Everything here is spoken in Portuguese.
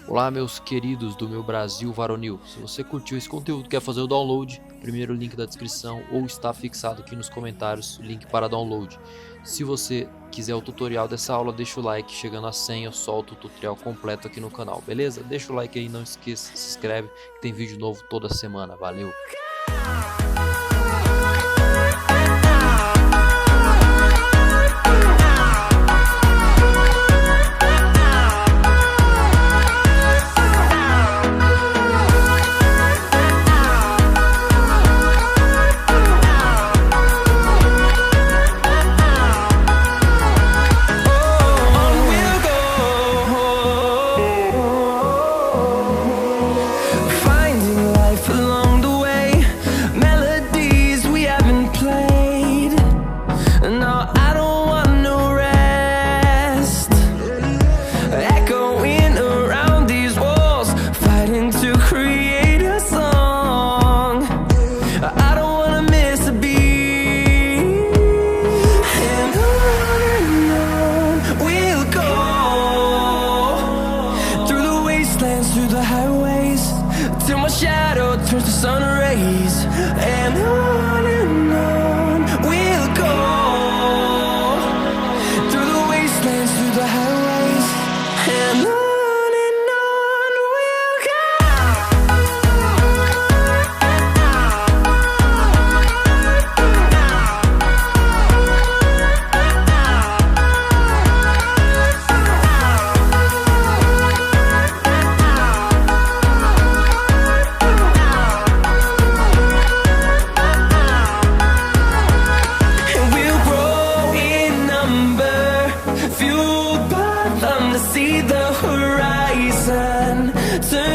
Olá, meus queridos do meu Brasil varonil. Se você curtiu esse conteúdo, quer fazer o download, primeiro link da descrição ou está fixado aqui nos comentários o link para download. Se você quiser o tutorial dessa aula, deixa o like. Chegando a 100 eu solto o tutorial completo aqui no canal, beleza? Deixa o like aí, não esqueça, se inscreve que tem vídeo novo toda semana. Valeu! Through the highways, till my shadow turns to sun rays, and on we'll go. Through the wastelands, through the highways, and on we'll go. Fueled by them to see the horizon. Turn